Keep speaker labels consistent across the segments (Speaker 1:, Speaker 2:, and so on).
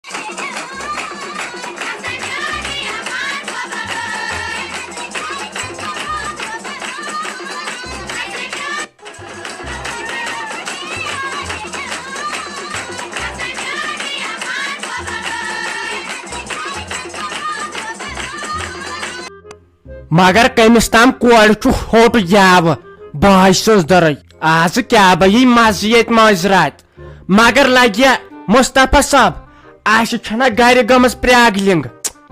Speaker 1: مگر کمس تام کور ہوٹ یاو باج سز در آج کیا بھائی مزہ یت ماضرات مگر لگیا مصطفیٰ صاحب اس چھنا گر گمس پریاگلنگ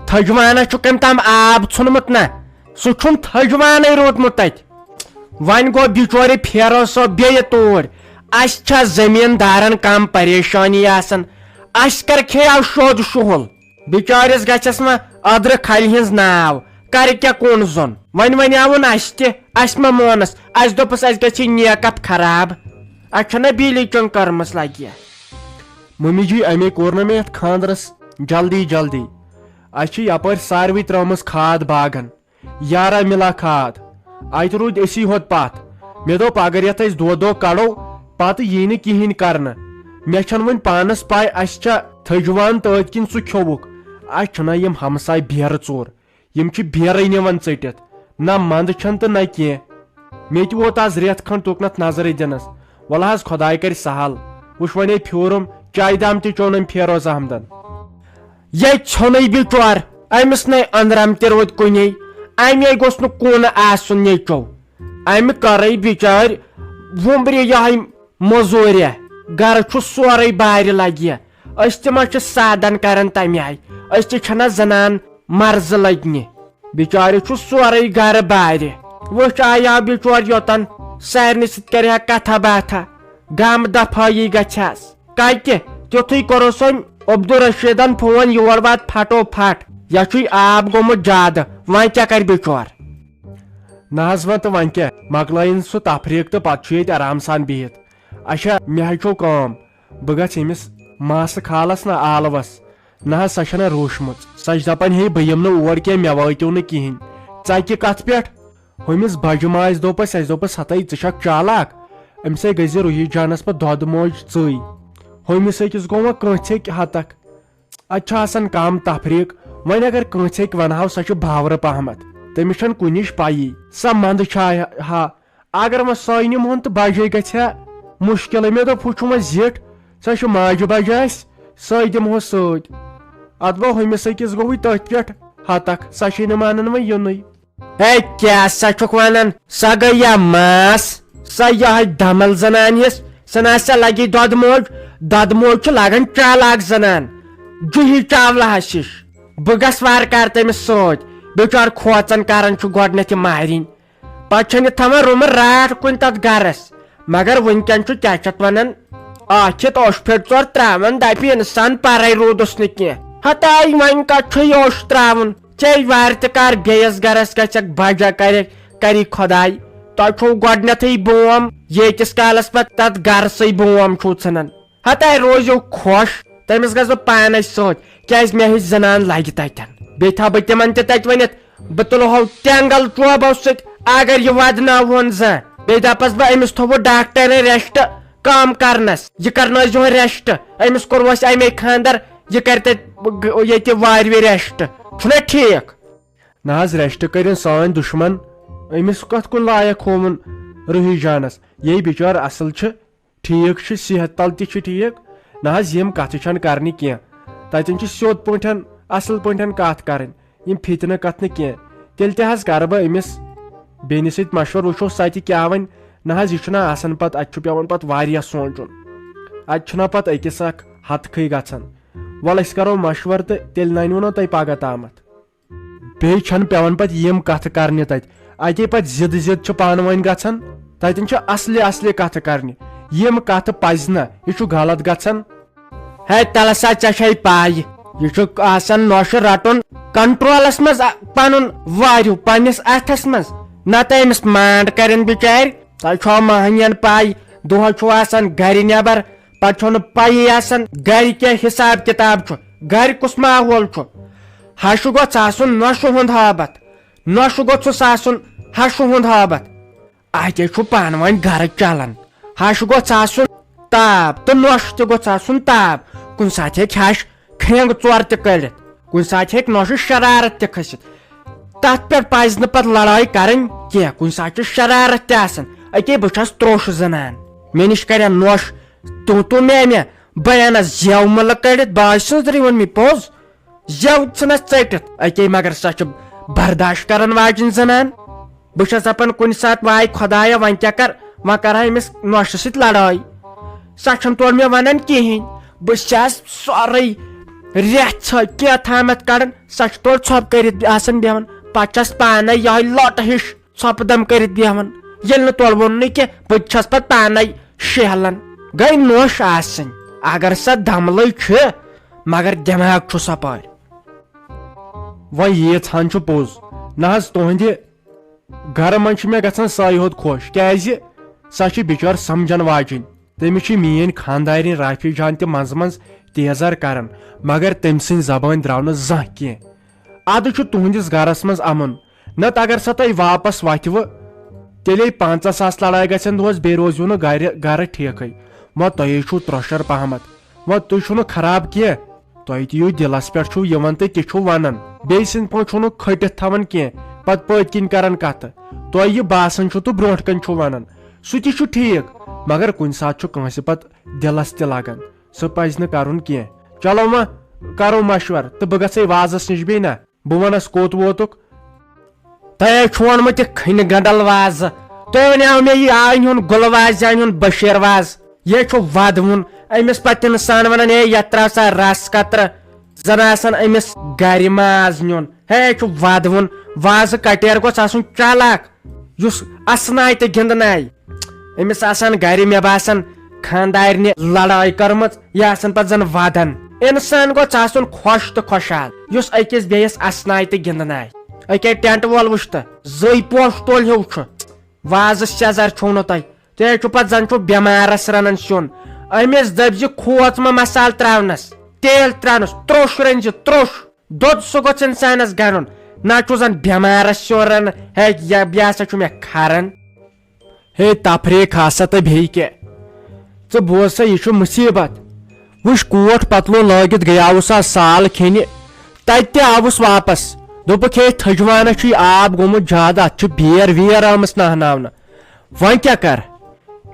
Speaker 1: تھجوانہ کم تام آب ژھنمت نا سہ چھن تھجوان روٹمت تت ون گو بچور پھیرو سو بیٚیہِ توٗرۍ اس چھا زمیندارن کم پریشانی آسان اس کر کھیو شود شہل بچارس گھس نا ادر کھل ہنز ناو کر کیا کون زون ون ونیاون اس تہ ما مونس اس دوپس اس گژھِ نیکت خراب اس چھنا بیلی چنگ کرمس لگیا
Speaker 2: ممی جی امی کور نا مےٚ یتھ خاندرس جلدی جلدی اس یپٲرۍ ساروی ترٲومٕژ کھاد باغن یارا ملا کھاد اتہِ روٗدۍ أسی ہوت پتھ مےٚ دوٚپ اگر یتھ أسۍ دۄہ کڑو پتہٕ یی نہٕ کہیٖنۍ کرنہٕ مےٚ چھنہٕ وۄنۍ پانس پاے اس چھا تھجوان تٔتھۍ کِنۍ سُہ کھیوٚوُکھ اس چھُنا یِم ہمساے بیرٕ ژور یم چھ بیرے نِوان ژٔٹِتھ نہ منٛد چھن تہٕ نہ کینٛہہ مےٚ تہِ ووت آز رٮ۪تھ کھنڈ تُکنتھ نظرے دِنس ول حظ خۄداے کرِ سہل وٕچھ وۄنۍ پھیوٗرُم چایہِ دام تہِ چوٚن أمۍ فیروز احمدن
Speaker 1: یہ ژھوٚنٕے بچور أمِس نے أنٛدرم تہِ روٗدۍ کُنے امی گوٚژھ نہٕ کُن آسُن نیٚچو امہِ کٔرٕے بچٲرۍ وُمبرِ یہے موٚزوٗریا گرٕ چھُ سورُے بارِ لگیا أسۍ تہِ ما چھِ سادن کران تمہِ آیہِ أسۍ تہِ چھنا زنان مرض لگنہِ بچارِ چھُ سورُے گرٕ بارِ وٕچھ آیا بچور یوتن سارنٕے سۭتۍ کرِہا کتھا باتھا غم دفٲیی گژھٮ۪س کتہِ تیُتھُے کوٚرُس وۄنۍ عبدالرشیدن فون یور وات پھٹو پھٹ یہ چھُے آب گوٚمُت زیادٕ وۄنۍ کیٛاہ کرِ بچور
Speaker 2: نہ حظ وۄنۍ تہٕ وۄنۍ کیٛاہ مۄکلٲیِن سُہ تفریٖق تہٕ پتہٕ چھُ ییٚتہِ آرام سان بِہِتھ اچھا مےٚ حظ چھو کٲم بہٕ گژھٕ ییٚمِس ماسہٕ خالس نا آلوس نہ حظ سۄ چھنہ روٗشمٕژ سۄ چھِ دپان ہے بہٕ یِمہٕ نہٕ اور کینٛہہ مےٚ وٲتِو نہٕ کِہینۍ ژکہِ کتھ پٮ۪ٹھ ہُمِس بجہِ ماجہِ دوٚپس اسہِ دوٚپس ہتاے ژٕ چھکھ چالاک أمِس ہے گٔژھۍ روحی جانس پتہٕ دۄدٕ موج ژٕے ہُمِس أکِس گوٚو وۄنۍ کٲنٛسہِ ہیٚکہِ ہتکھ اتہِ چھُ آسان کم تفریٖق وۄنۍ اگر کٲنٛسہِ ہیٚکہِ ونہو سۄ چھِ باورٕ پہمتھ تٔمِس چھنہٕ کُنِچ پیی سۄ منٛدٕ چھا ہا اگر وۄنۍ سۄے نِمہون تہٕ بجے گژھِ ہا مُشکلٕے مےٚ دوٚپ ہُہ چھُ وۄنۍ زِٹھ سۄ چھِ ماجہِ بجہِ آسہِ سۄے دِمہوس سۭتۍ اتھ گوٚو ہُمِس أکِس گوٚوٕے تٔتھۍ پٮ۪ٹھ ہتکھ سۄ چھے نہٕ مانان وۄنۍ یُنٕے
Speaker 1: ہے کیٛاہ سا چھُکھ ونان سۄ گٔے یا ماس سۄ یہے دمل زنان ہِس سۄ نسا لگی دۄدٕ موج چھُ لگان چالاک زنان جوہی چاولہس ہِش بہٕ گژھٕ وارٕ کارٕ تٔمِس سۭتۍ بچور کھوژان کران چھُ گۄڈنیتھ یہِ مہرِنۍ پتہٕ چھنہٕ یہِ تھاوان روٗمہٕ راتھ کُنہِ تتھ گرس مگر وُنکٮ۪ن چھُ کیٛاہ چھِ اتھ ونان اتھ اوٚش پھِٹ ژور تراوان دپہِ انسان پرے روٗدُس نہٕ کینٛہہ ہتاے وۄنۍ کتھ چھُے اوٚش تراوُن ژےٚ وارِ تہِ کر بیٚیِس گرس گژھکھ بجا کری خۄداے تۄہہِ چھُو گۄڈنیتھٕے بوم ییٖتِس کالس پتہٕ تتھ گرسٕے بوم چھُو ژھٕنان ہتاے روزِو خۄش تٔمِس گژھٕ بہٕ پانے سۭتۍ کیٛازِ مےٚ ہِش زنان لگہِ تتٮ۪ن بیٚیہِ تھاو بہٕ تِمن تہِ تتہِ ؤنِتھ بہٕ تُلہو تینگل چوبو سۭتۍ اگر یہِ ودناوہون زانٛہہ بیٚیہِ دپس بہٕ أمِس تھوٚوُ ڈاکٹرن ریسٹ کم کرنس یہِ کرنٲیزِہون ریسٹ أمِس کوٚروٕ اسہِ امے خاندر یہِ کرِ تتہِ ییٚتہِ وارِ ریسٹ چھُنا ٹھیٖک
Speaker 2: نہ حظ ریسٹ کٔرِنۍ سٲنۍ دُشمن أمِس کتھ کُن لایق ہووُن روحی جانس یے بچور اصل چھُ ٹھیٖک چھُ صحت تل تہِ چھُ ٹھیٖک نہ حظ یِم کتھٕ چھنہٕ کرنہِ کینٛہہ تتٮ۪ن چھُ سیوٚد پٲٹھۍ اصل پٲٹھۍ کتھ کرٕنۍ یِم فِتنہٕ کتھ نہٕ کینٛہہ تیٚلہِ تہِ حظ کرٕ بہٕ أمِس بیٚنہِ سۭتۍ مشور وٕچھو سۄ تہِ کیٛاہ وَنہِ نہ حظ یہِ چھُنہ آسان پتہٕ اتہِ چھُ پیٚوان پتہٕ واریاہ سونٛچُن اتہِ چھُنہ پتہٕ أکِس اکھ ہتکھٕے گژھان ول أسۍ کرو مشور تہٕ تیٚلہِ ننوٕ نہ تۄہہِ پگہہ تامتھ بیٚیہِ چھنہٕ پیٚوان پتہٕ یِم کتھٕ کرنہِ تتہِ اتے پتہٕ زِد چھُ پانہٕ ؤنۍ گژھان تتٮ۪ن چھُ اصلہِ کتھٕ کرنہِ یِم کتھٕ پزِ نہٕ یہِ چھُ غلط گژھان
Speaker 1: ہے تلہٕ سا ژےٚ چھے پاے یہِ چھُ آسان نوشہٕ رٹُن کنٹرولس منٛز پنُن واریو پننِس اتھس منٛز نتہٕ أمِس مانڈ کرن بچارِ تۄہہِ چھو مہنین پاے دۄہے چھُ آسان گرِ نٮ۪بر پتہٕ چھو نہٕ پیی آسان گرِ کیٛاہ حساب کِتاب چھُ گرِ کُس ماحول چھُ ہشہٕ گوٚژھ آسُن نوشہٕ ہُنٛد ہٲبتھ نوشہٕ گوٚژھُس آسُن ہشہٕ ہُنٛد ہٲبتھ اتے چھُ پانہٕ ؤنۍ گرٕ چلان ہش گوٚژھ آسُن تاپ تہٕ نوشہٕ تہِ گوٚژھ آسُن تاپ کُنہِ ساتہٕ ہیٚکہِ ہش کھینگ ژور تہِ کٔڑِتھ کُنہِ ساتہٕ ہیٚکہِ نۄشہِ شرارت تہِ کھٔسِتھ تتھ پٮ۪ٹھ پزِ نہٕ پتہٕ لڑٲے کرٕنۍ کینٛہہ کُنہِ ساتہٕ چھِ شرارت تہِ آسان أکے بہٕ چھس تروٚش زنان مےٚ نِش کرن نۄش تُہ مےٚ بہٕ انس زٮ۪و مٕلہٕ کٔڑِتھ بہٕ سٕنٛزرٕے ووٚن مےٚ پوٚز زٮ۪و ژھٕنس ژٔٹِتھ أکے مگر سۄ چھِ برداشت کرن واجٮ۪ن زنان بہٕ چھس دپان کُنہِ ساتہٕ واے خۄدایا وۄنۍ کیٛاہ کر وۄنۍ کرہا أمِس نۄشہِ سۭتۍ لڑٲے سۄ چھنہٕ تورٕ مےٚ ونان کہیٖنۍ بہٕ چھس سورُے رٮ۪تھ کینٛہہ تھامتھ کڑان سۄ چھِ تورٕ ژھۄپہٕ کٔرِتھ آسان بیٚہوان پتہٕ چھس پانے یہے لۄٹہٕ ہِش ژھۄپہٕ دم کٔرِتھ بیٚہوان ییٚلہِ نہٕ تورٕ ووٚنُے کینٛہہ بہٕ چھس پتہٕ پانے شہلان گٔے نۄش آسٕنۍ اگر سۄ دملٕے چھِ مگر دٮ۪ماغ چھُس اپٲرۍ
Speaker 2: وۄنۍ ییٖژہن چھُ پوٚز نہ حظ تُہنٛدِ گرٕ منٛز چھِ مےٚ گژھان ساروی کھۄتہٕ خۄش کیازِ سۄ چھِ بِچٲر سمجھن واجِنۍ تٔمِس چھِ میٲنۍ خاندارِنۍ رافی جان تہِ منٛزٕ منٛزٕ تیزر کران مگر تٔمۍ سٕنٛدۍ زبٲنۍ درٛاو نہٕ زانٛہہ کینٛہہ ادٕ چھُ تُہنٛدِس گرس منٛز امُن نتہٕ اگر سۄ تۄہہِ واپس وتھوٕ تیٚلے 50,000 لڑٲے گژھن دۄہس بیٚیہِ روزِو نہٕ گرٕ ٹھیکھٕے وۄنۍ تۄہے چھُو ترٛوشر پہمتھ وۄنۍ تُہۍ چھُو نہٕ خراب کینٛہہ تۄہہِ تہِ یِیِو دِلس پٮ۪ٹھ چھُو یِوان تہٕ تہِ چھُو ونان بیٚیہِ سٕنٛدۍ پٲٹھۍ چھُو نہٕ کھٔٹِتھ تھاوان کینٛہہ پتہٕ پٔتۍ کِنۍ کران کتھٕ تۄہہِ یہِ باسان چھُ تہٕ برونٛٹھ کنۍ چھُو ونان سُہ تہِ چھُ ٹھیٖک مگر کُنہِ ساتہٕ چھُ کٲنٛسہِ پتہٕ دِلس تہِ لگان سُہ پزِ نہٕ کرُن کینٛہہ چلو وۄنۍ کرو مشور تہٕ بہٕ گژھے وازس نِش بیٚیہِ نہ بہٕ ونس کوٚت ووتُکھ
Speaker 1: تۄہہِ چھُ ووٚنمُت یہِ کھنہِ گنڈل وازٕ تۄہہِ ونیو مےٚ یہِ آنہِ ہُنٛد گُلہٕ واز آنہِ ہُنٛد بشیٖر واز یہِ چھُ ودوُن أمِس پتہٕ انسان ونان ہے یتھ تراو سا رس قطرٕ زن آسان أمِس گرِ ماز نیُن ہے چھُ ودوُن وازٕ کٹیر گوٚژھ آسُن چالاک یُس اسناے تہٕ گنٛدناے أمِس آسان گرِ مےٚ باسان خاندارنہِ لڑٲے کٔرمٕژ یہِ آسان پتہٕ زن ودان انسان گوٚژھ آسُن خۄش تہٕ خۄشحال یُس أکِس بیٚیِس اسناے تہٕ گنٛدناے أکے ٹینٹ وول وٕچھ تہٕ زٕے پوش تول ہیوٗ چھُ وازٕ سیزر چھُو نہٕ تۄہہِ تُہۍ چھُو پتہٕ زن چھُ بٮ۪مارس رنان سیُن أمِس دٔپزِ کھوژمہٕ مسالہٕ تراونس تیل تراونس تروٚش رٔنزِ تروٚش دۄد سُہ گوٚژھ انسانس گنڈُن نہ چھُ زن بٮ۪مارس سیُن رنان ہے یہِ ہسا چھُ مےٚ کھران
Speaker 2: ہے تفریٖق ہسا تہٕ بیٚیہِ کینٛہہ ژٕ بوز سا یہِ چھُ مُصیبت وٕچھ کوٹ پتلو لٲگِتھ گٔیاوُس آز سال کھٮ۪نہِ تتہِ تہِ آوُس واپس دوٚپُکھ ہے تھجوانس چھُے آب گوٚمُت زیادٕ اتھ چھُ بیر ویر آمٕژ نہناونہٕ وۄنۍ کیٛاہ کر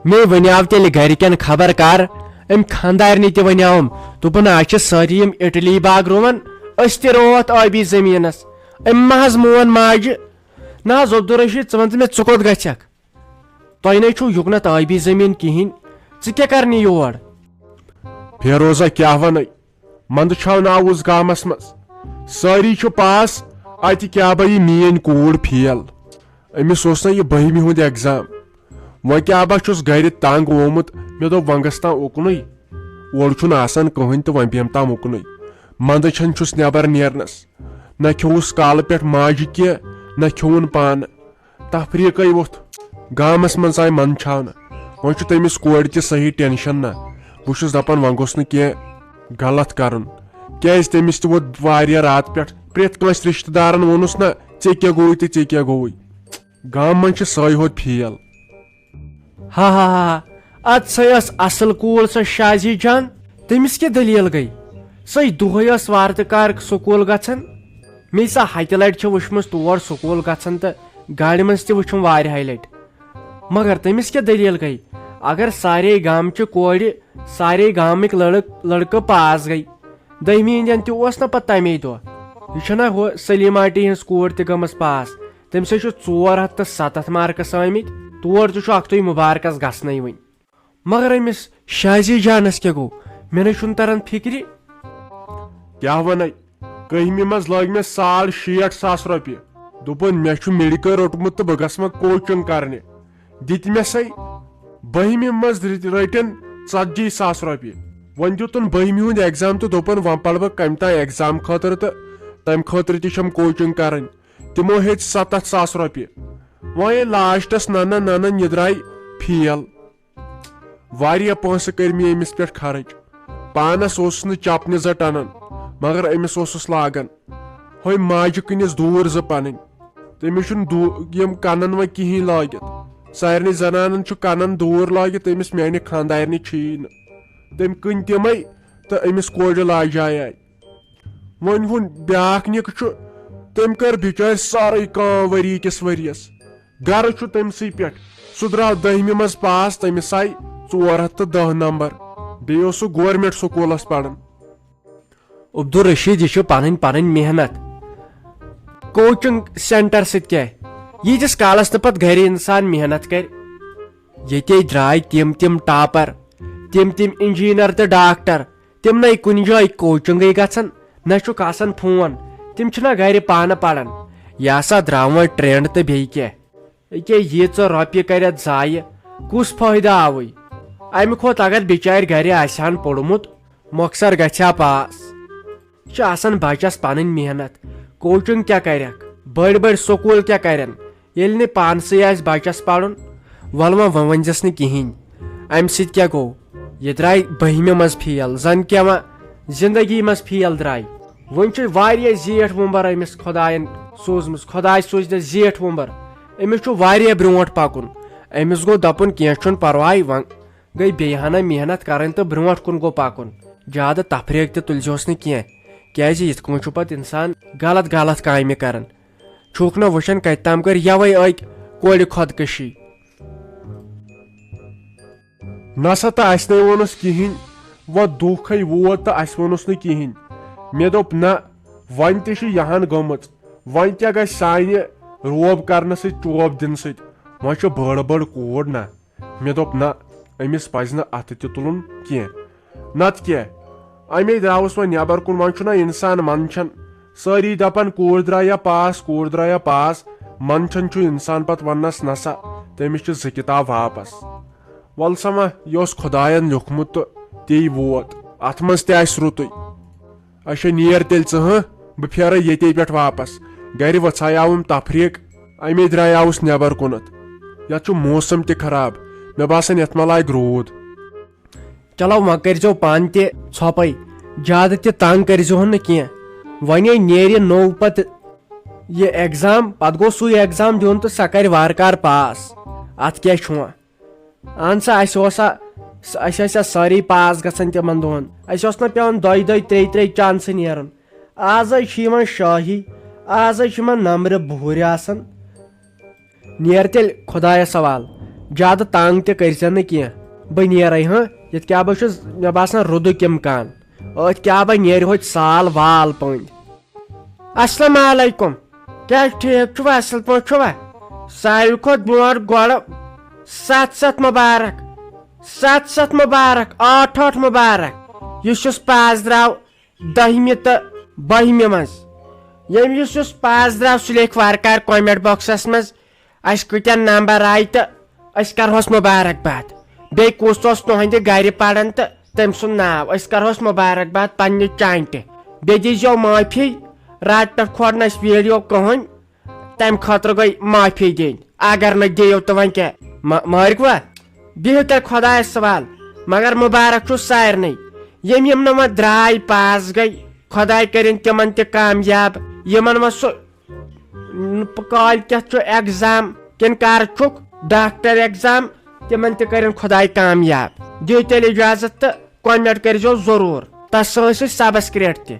Speaker 2: مےٚ ونیاو تیٚلہِ گرِکٮ۪ن خبر کر أمۍ خاندارنہِ تہِ ونیاوُم دوٚپُن آز چھِ سٲری یِم اٹلی باغ رُوان أسۍ تہِ رُوو اتھ ٲبی زٔمیٖنس أمۍ ما حظ مون ماجہِ نہ حظ عبدالرشیٖد ژٕ ون تہٕ مےٚ ژٕ کوٚت گژھکھ تۄہہِ نَے چھُو یُکنتھ ٲبی زٔمیٖن کِہینۍ ژٕ کیٛاہ کرنہِ یور
Speaker 3: فیروزا کیٛاہ ونے منٛدٕ چھاوناوُس گامس منٛز سٲری چھُ پاس اتہِ کیٛاہ بہٕ یہِ میٲنۍ کوٗر فیل أمِس اوس نہ یہِ 12مہِ ہُنٛد ایگزام وۄنۍ کیٛاہ بہٕ چھُس گرِ تنگ آمُت مےٚ دوٚپ وۄنۍ گژھِ تام اُکنُے اورٕ چھُنہٕ آسان کٕہٕنۍ تہٕ وۄنۍ بیٚہم تام اُکنُے منٛدٕ چھنہٕ چھُس نٮ۪بر نیرنس نہ کھیوٚوُس کالہٕ پٮ۪ٹھ ماجہِ کینٛہہ نہ کھیوٚوُن پانہٕ تفریٖقے ووٚتھ گامس منٛز آیہِ منٛد چھاونہٕ وۄنۍ چھُ تٔمِس کورِ تہِ صحیح ٹینشن نہ بہٕ چھُس دپان وۄنۍ گوٚژھ نہٕ کینٛہہ غلط کرُن کیازِ تٔمِس تہِ ووت واریاہ راتہٕ پٮ۪ٹھ پرٛٮ۪تھ کٲنٛسہِ رشتہٕ دارن ووٚنُس نہ ژےٚ کیٛاہ گوٚوُے تہٕ ژےٚ کیٛاہ گوٚوُے گامہٕ منٛز چھِ سٲے ہوت فیل
Speaker 2: ہا اد سۄ ٲس اصل کوٗر سۄ شازی جان تٔمِس کیٛاہ دٔلیٖل گٔے سۄے دۄہے ٲس وارٕ کار سکوٗل گژھان مے سۄ ہتہِ لٹہِ چھِ وٕچھمٕژ تور سکوٗل گژھان تہٕ گاڑِ منٛز تہِ وٕچھُم واریاہہِ لٹہِ مگر تٔمِس کیٛاہ دٔلیٖل گٔے اگر سارے گامچہِ کورِ سارے گامٕکۍ لڑکہٕ پاس گٔے 10مہِ ہِنٛدٮ۪ن تہِ اوس نہ پتہٕ تمے دۄہ یہِ چھنہ ہُہ سلیٖم آنٹی ہِنٛز کوٗر تہِ گٔمٕژ پاس تٔمِس چھُ 407 مارکس آمٕتۍ تور تہِ چھُ اکھتُے مُبارکس گژھنٕے وٕنۍ مگر أمِس شازی جانس کیٛاہ گوٚو مےٚ نَے چھُنہٕ تران فِکرِ
Speaker 3: کیٛاہ ونے 11مہِ منٛز لٲگۍ مےٚ $60,000 رۄپیہِ دوٚپُن مےٚ چھُ میڈِکل روٚٹمُت تہٕ بہٕ گژھٕ وۄنۍ کوچنگ کرنہِ دِتۍ مےٚ سَے 12مہِ منٛز رٔٹِن $40,000 رۄپیہِ وۄنۍ دِتُن 12مہِ ہُنٛد ایگزام تہٕ دوٚپُن وۄنۍ پرٕ بہٕ کمہِ تانۍ ایگزام خٲطرٕ تہٕ تمہِ خٲطرٕ تہِ چھم کوچنگ کرٕنۍ تِمو ہیٚتۍ $70,000 رۄپیہِ وۄنۍ ییٚلہِ لاسٹس ننان یہِ درٛاے فیل واریاہ پونٛسہٕ کٔرۍ مےٚ أمِس پٮ۪ٹھ خرٕچ پانس اوسُس نہٕ چپنہِ زٕ انان مگر أمِس اوسُس لاگان ہۄے ماجہِ کٕنِس دوٗر زٕ پنٕنۍ تٔمِس چھُنہٕ یِم کنن وۄنۍ کہیٖنۍ لٲگِتھ سارنٕے زنانن چھُ کنن دوٗر لٲگِتھ أمِس میانہِ خاندارنہِ چھُیی نہٕ تٔمۍ کٕنۍ تِمے تہٕ أمِس کورِ لاجاے آیہِ ون ہن بیاکھ نِک چھُ تٔمۍ کٔر بِچٲرۍ سٲرٕے کٲم ؤری کِس ؤرِیَس گرٕ چھُ تٔمسٕے پٮ۪ٹھ سُہ درٛاو 10مہِ منٛز پاس تٔمِس آیہِ 410 نمبر بیٚیہِ اوس سُہ گورمینٹ سکوٗلس پران.
Speaker 1: عبدالرشید یہ چھُ پنٕنۍ پنٕنۍ محنت کوچنگ سینٹر سۭتۍ کیٛاہ ییٖتِس کالس نہٕ پتہٕ گرِ انسان محنت کرِ ییٚتے درٛاے تِم ٹاپر تِم انجیٖنر تہٕ ڈاکٹر تِم نَے کُنہِ جایہِ کوچنگٕے گژھان نہ چھُکھ آسان فون تِم چھِنہ گرِ پانہٕ پران یہِ ہسا درٛاو وۄنۍ ٹرینڈ تہٕ بیٚیہِ کیٛاہ ییٚکیٛاہ ییٖژٕ رۄپیہِ کرٮ۪تھ ضایہِ کُس فٲیدٕ آوٕے امہِ کھۄتہٕ اگر بِچارِ گرِ آسہِ ہن پوٚرمُت مۄخصر گژھِ ہا پاس یہِ چھِ آسان بچس پنٕنۍ محنت کوچنگ کیٛاہ کرکھ بٔڑۍ سکوٗل کیٛاہ کرن ییٚلہِ نہٕ پانسٕے آسہِ بچس پرُن ول وۄنۍ ؤنزس نہٕ کہیٖنۍ امہِ سۭتۍ کیٛاہ گوٚو یہِ درٛاے 12مہِ منٛز فیل زن کیٛاہ وۄنۍ زندگی منٛز فیل درٛاے وۄنۍ چھِ واریاہ زیٹھ وُمبر أمِس خۄداین سوٗزمٕژ خۄداے سوٗزنس زیٹھ وُمبر أمِس چھُ واریاہ برونٛٹھ پکُن أمِس گوٚو دپُن کینٛہہ چھُنہٕ پرواے وۄنۍ گٔے بیٚیہِ ہنا محنت کرٕنۍ تہٕ برونٛٹھ کُن گوٚو پکُن زیادٕ تفریٖق تہِ تُلزِہوس نہٕ کینٛہہ کیٛازِ یِتھ کٔنۍ چھُ پتہٕ انسان غلط کامہِ کران چھُکھ نہٕ وٕچھان کتہِ تام کٔر یوے أکۍ کورِ خۄدکٔشی.
Speaker 3: نسا تہٕ اسہِ نَے ووٚنُس کِہینۍ وۄنۍ دُکھے ووت تہٕ اسہِ ووٚنُس نہٕ کِہینۍ مےٚ دوٚپ نہ وۄنۍ تہِ چھِ یہان گٔمٕژ وۄنۍ کیٛاہ گژھِ سانہِ روب کرنہٕ سۭتۍ چوب دِنہٕ سۭتۍ وۄنۍ چھِ بٔڑ کوٗر نہ مےٚ دوٚپ نہ أمِس پزِ نہٕ اتھٕ تہِ تُلُن کینٛہہ نتہٕ کیٛاہ امے درٛاوُس وۄنۍ نٮ۪بر کُن وۄنۍ چھُنہ انسان منٛدچھان سٲری دپان کوٗر درٛایا پاس منٛدچھان چھُ انسان پتہٕ وننس نسا تٔمِس چھِ 2 کِتاب واپس ول سا وۄنۍ یہِ اوس خۄداین لیوٗکھمُت تہٕ تی ووت اتھ منٛز تہِ آسہِ رُتُے اچھا نیر تیٚلہِ ژٕ بہٕ پھیرے ییٚتے پٮ۪ٹھ واپس گرِ وژھایاوُم تفریٖق امے درٛایاوُس نٮ۪بر کُنتھ یتھ چھُ موسم تہِ خراب مےٚ باسان یتھ ما لاگہِ روٗد.
Speaker 1: چلو وۄنۍ کٔرۍزیٚو پانہٕ تہِ ژھۄپے زیادٕ تہِ تنگ کٔرۍزِہون نہٕ کینٛہہ وۄنۍ نیرِ نوٚو پتہٕ یہِ ایگزام پتہٕ گوٚو سُے ایگزام دیُن تہٕ سۄ کرِ وارٕ کارٕ پاس اتھ کیٛاہ چھُ وۄنۍ اہن سا اسہِ ٲسۍ سٲری پاس گژھان تِمن دۄہن اسہِ اوس نہ پیٚوان 2-3 چانسہٕ نیرُن آزے چھِ یِمن شٲہی آزے چھِ یِمن نمبرٕ بُہٕرۍ آسان نیر تیٚلہِ خۄدایس حوال زیادٕ تنگ تہِ کٔرزِ نہٕ کینٛہہ بہٕ نیرے یِتھ کیٛاہ بہٕ چھُس مےٚ باسان رُدُک اِمکان ٲتھۍ کیٛاہ بہٕ نیرِ ہوٚتہِ سال وال پٔنٛدۍ. السلام علیکم کیٛاہ ٹھیٖک چھُوا اصل پٲٹھۍ چھُوا ساروی کھۄتہٕ برونٛٹھ گۄڈٕ 7 مُبارک 8 مُبارک یُس یُس پاس درٛاو 10مہِ تہٕ 12مہِ منٛز ییٚمۍ یُس پاس درٛاو سُہ لیکھِ وارٕ کارٕ کومنٹ باکسس منٛز اسہِ کۭتیاہ نمبر آیہِ تہٕ أسۍ کرہوس مُبارک باد بیٚیہِ کُس اوس تُہنٛدِ گرِ پران تہٕ تٔمۍ سُنٛد ناو أسۍ کرہوس مُبارک باد پننہِ چانٹہِ بیٚیہِ دیٖزیو معٲفی راتہٕ پٮ۪ٹھ کھور نہٕ اسہِ ویڈیو کٕہٕنۍ تمہِ خٲطرٕ گٔے معٲفی دِنۍ اگر نہٕ دِیِو تہٕ وۄنۍ کیٛاہ مٲرۍوا بِہِو تیٚلہِ خۄدایس حوال مگر مُبارک چھُ سارنٕے یِم نہٕ وۄنۍ درٛاے پاس گٔے خۄداے کٔرِنۍ تِمن تہِ کامیاب یِمن وۄنۍ سُہ کالہِ کٮ۪تھ چھُ ایگزام کِنہٕ کر چھُکھ ڈاکٹر ایگزام تِمن تہِ کٔرِنۍ خۄداے کامیاب دِیِو تیٚلہِ اِجازت تہٕ کومنٹ کٔرۍزیٚو ضروٗر تتھ سۭتۍ سبسکرایب تہِ.